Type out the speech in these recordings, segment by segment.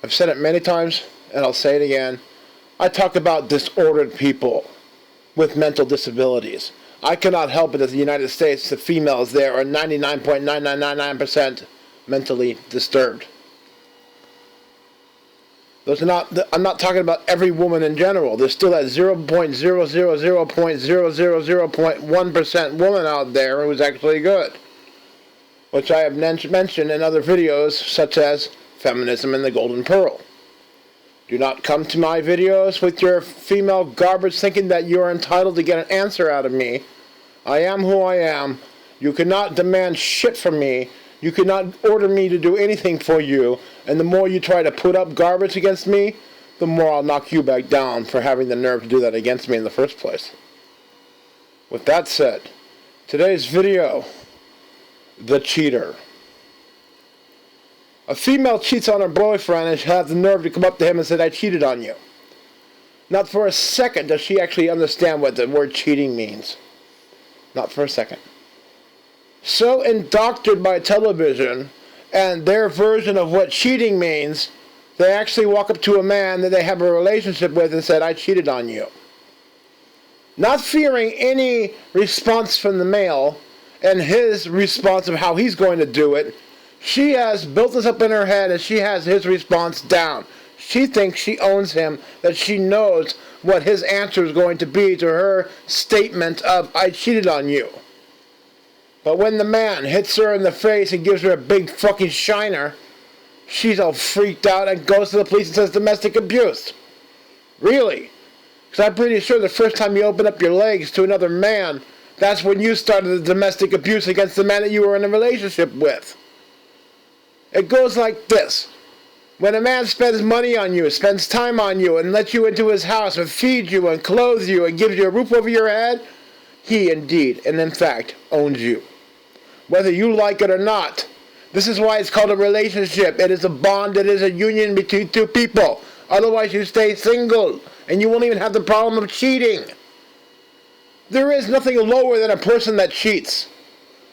I've said it many times, and I'll say it again. I talk about disordered people with mental disabilities. I cannot help it that the United States, the females there are 99.9999% mentally disturbed. I'm not talking about every woman in general. There's still that 0.000.000.1% woman out there who's actually good, which I have mentioned in other videos, such as Feminism and the Golden Pearl. Do not come to my videos with your female garbage thinking that you're entitled to get an answer out of me. I am who I am. You cannot demand shit from me. You cannot order me to do anything for you. And the more you try to put up garbage against me, the more I'll knock you back down for having the nerve to do that against me in the first place. With that said, today's video, The Cheater. A female cheats on her boyfriend and she has the nerve to come up to him and say, I cheated on you. Not for a second does she actually understand what the word cheating means. Not for a second. So indoctrinated by television and their version of what cheating means, they actually walk up to a man that they have a relationship with and said, I cheated on you. Not fearing any response from the male and his response of how he's going to do it, she has built this up in her head and she has his response down. She thinks she owns him, that she knows what his answer is going to be to her statement of, I cheated on you. But when the man hits her in the face and gives her a big fucking shiner, she's all freaked out and goes to the police and says domestic abuse. Really? Because I'm pretty sure the first time you open up your legs to another man, that's when you started the domestic abuse against the man that you were in a relationship with. It goes like this. When a man spends money on you, spends time on you, and lets you into his house and feeds you and clothes you and gives you a roof over your head, he indeed and in fact owns you. Whether you like it or not. This is why it's called a relationship. It is a bond. It is a union between two people. Otherwise you stay single and you won't even have the problem of cheating. There is nothing lower than a person that cheats.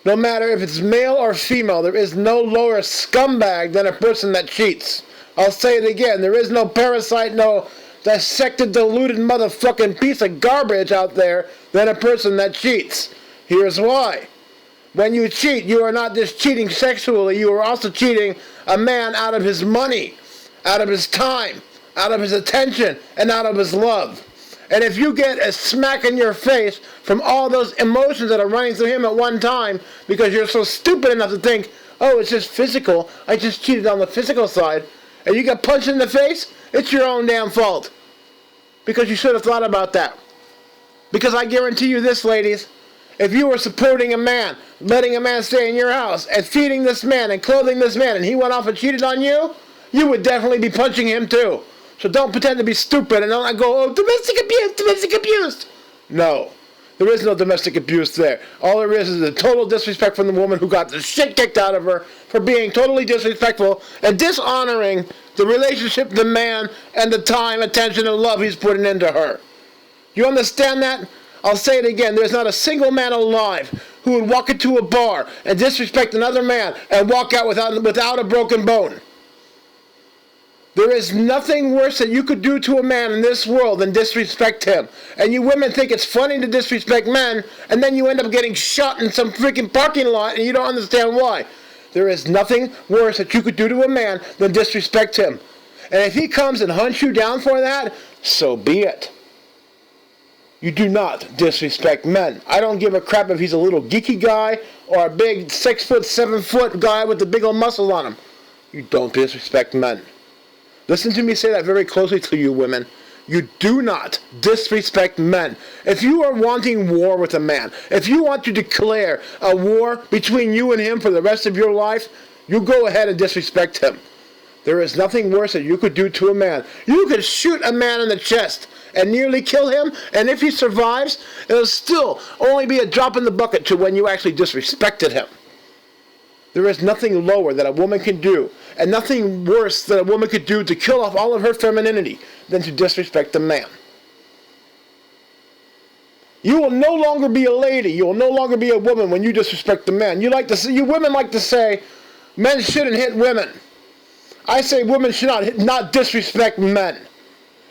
No matter if it's male or female, there is no lower scumbag than a person that cheats. I'll say it again. There is no parasite, no dissected, diluted motherfucking piece of garbage out there than a person that cheats. Here's why. When you cheat, you are not just cheating sexually, you are also cheating a man out of his money, out of his time, out of his attention, and out of his love. And if you get a smack in your face from all those emotions that are running through him at one time because you're so stupid enough to think, oh, it's just physical, I just cheated on the physical side, and you get punched in the face, it's your own damn fault. Because you should have thought about that. Because I guarantee you this, ladies, if you were supporting a man, letting a man stay in your house, and feeding this man and clothing this man, and he went off and cheated on you, you would definitely be punching him too. So don't pretend to be stupid and don't go, oh, domestic abuse, domestic abuse. No, there is no domestic abuse there. All there is a total disrespect from the woman who got the shit kicked out of her for being totally disrespectful and dishonoring the relationship, the man, and the time, attention, and love he's putting into her. You understand that? I'll say it again. There's not a single man alive who would walk into a bar and disrespect another man and walk out without a broken bone. There is nothing worse that you could do to a man in this world than disrespect him. And you women think it's funny to disrespect men, and then you end up getting shot in some freaking parking lot and you don't understand why. There is nothing worse that you could do to a man than disrespect him. And if he comes and hunts you down for that, so be it. You do not disrespect men. I don't give a crap if he's a little geeky guy or a big 6 foot, 7 foot guy with the big old muscle on him. You don't disrespect men. Listen to me say that very closely to you women. You do not disrespect men. If you are wanting war with a man, if you want to declare a war between you and him for the rest of your life, you go ahead and disrespect him. There is nothing worse that you could do to a man. You could shoot a man in the chest and nearly kill him, and if he survives, it'll still only be a drop in the bucket to when you actually disrespected him. There is nothing lower that a woman can do, and nothing worse that a woman could do to kill off all of her femininity than to disrespect a man. You will no longer be a lady. You will no longer be a woman when you disrespect the man. You women like to say, men shouldn't hit women. I say women should not disrespect men.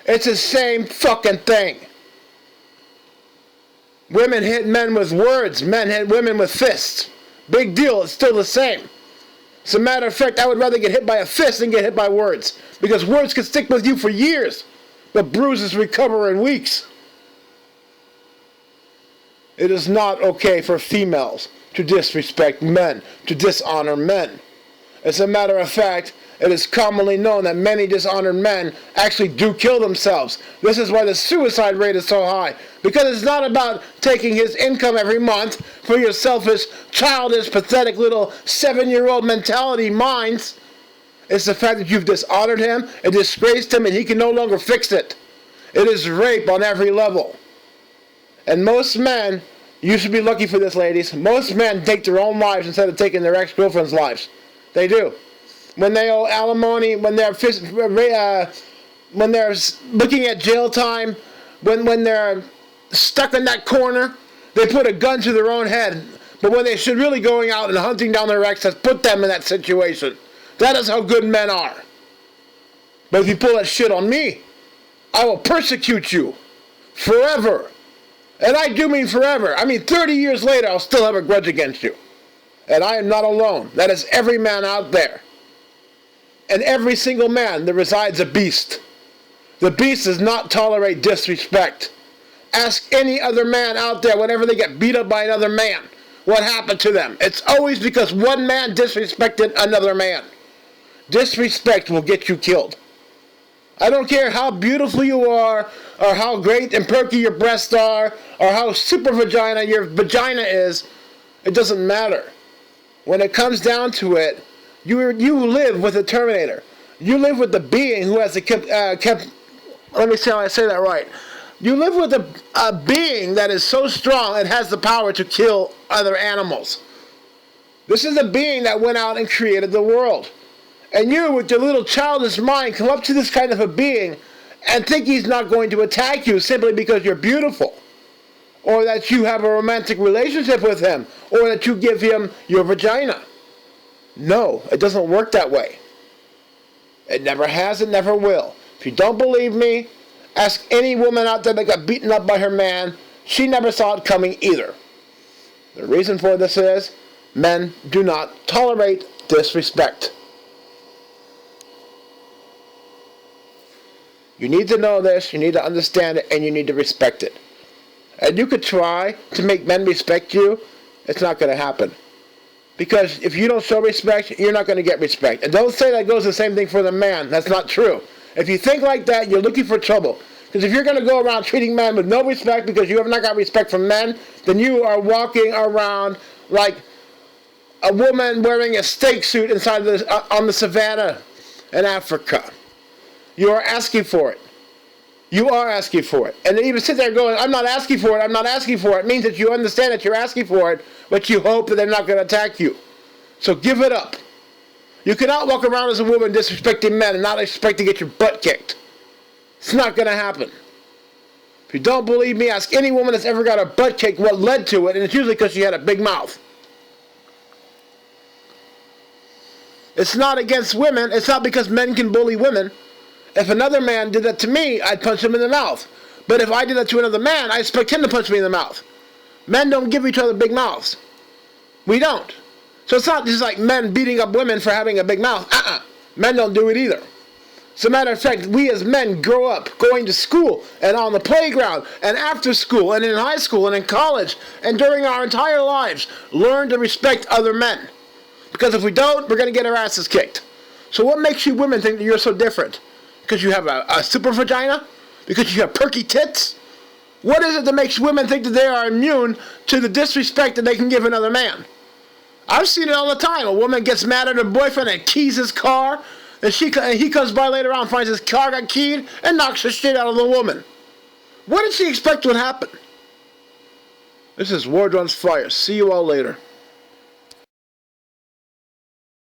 It's the same fucking thing. Women hit men with words. Men hit women with fists. Big deal. It's still the same. As a matter of fact, I would rather get hit by a fist than get hit by words. Because words can stick with you for years. But bruises recover in weeks. It is not okay for females to disrespect men, to dishonor men. As a matter of fact, it is commonly known that many dishonored men actually do kill themselves. This is why the suicide rate is so high. Because it's not about taking his income every month for your selfish, childish, pathetic little 7-year-old mentality minds. It's the fact that you've dishonored him and disgraced him and he can no longer fix it. It is rape on every level. And most men, you should be lucky for this, ladies, most men take their own lives instead of taking their ex-girlfriend's lives. They do. When they owe alimony, when they're looking at jail time, when they're stuck in that corner, they put a gun to their own head. But when they should really going out and hunting down their ex has put them in that situation. That is how good men are. But if you pull that shit on me, I will persecute you forever. And I do mean forever. I mean 30 years later, I'll still have a grudge against you. And I am not alone. That is every man out there. And every single man, there resides a beast. The beast does not tolerate disrespect. Ask any other man out there whenever they get beat up by another man, what happened to them. It's always because one man disrespected another man. Disrespect will get you killed. I don't care how beautiful you are, or how great and perky your breasts are, or how super vagina your vagina is. It doesn't matter. When it comes down to it, you live with the Terminator. You live with the being who has let me see how I say that right. You live with a being that is so strong and has the power to kill other animals. This is a being that went out and created the world. And you, with your little childish mind, come up to this kind of a being and think he's not going to attack you simply because you're beautiful. Or that you have a romantic relationship with him. Or that you give him your vagina. No, it doesn't work that way. It never has, it never will. If you don't believe me, ask any woman out there that got beaten up by her man. She never saw it coming either. The reason for this is, men do not tolerate disrespect. You need to know this, you need to understand it, and you need to respect it. And you could try to make men respect you, it's not going to happen. Because if you don't show respect, you're not going to get respect. And don't say that goes the same thing for the man. That's not true. If you think like that, you're looking for trouble. Because if you're going to go around treating men with no respect because you have not got respect from men, then you are walking around like a woman wearing a steak suit on the savannah in Africa. You are asking for it. You are asking for it. And they even sit there going, I'm not asking for it, I'm not asking for it. It means that you understand that you're asking for it, but you hope that they're not going to attack you. So give it up. You cannot walk around as a woman disrespecting men and not expect to get your butt kicked. It's not going to happen. If you don't believe me, ask any woman that's ever got her butt kicked what led to it, and it's usually because she had a big mouth. It's not against women. It's not because men can bully women. If another man did that to me, I'd punch him in the mouth. But if I did that to another man, I expect him to punch me in the mouth. Men don't give each other big mouths. We don't. So it's not just like men beating up women for having a big mouth. Men don't do it either. As a matter of fact, we as men grow up going to school and on the playground and after school and in high school and in college and during our entire lives learn to respect other men. Because if we don't, we're going to get our asses kicked. So what makes you women think that you're so different? Because you have a super vagina? Because you have perky tits? What is it that makes women think that they are immune to the disrespect that they can give another man? I've seen it all the time. A woman gets mad at her boyfriend and keys his car, and he comes by later on, finds his car got keyed, and knocks the shit out of the woman. What did she expect would happen? This is Ward Runs Fire. See you all later.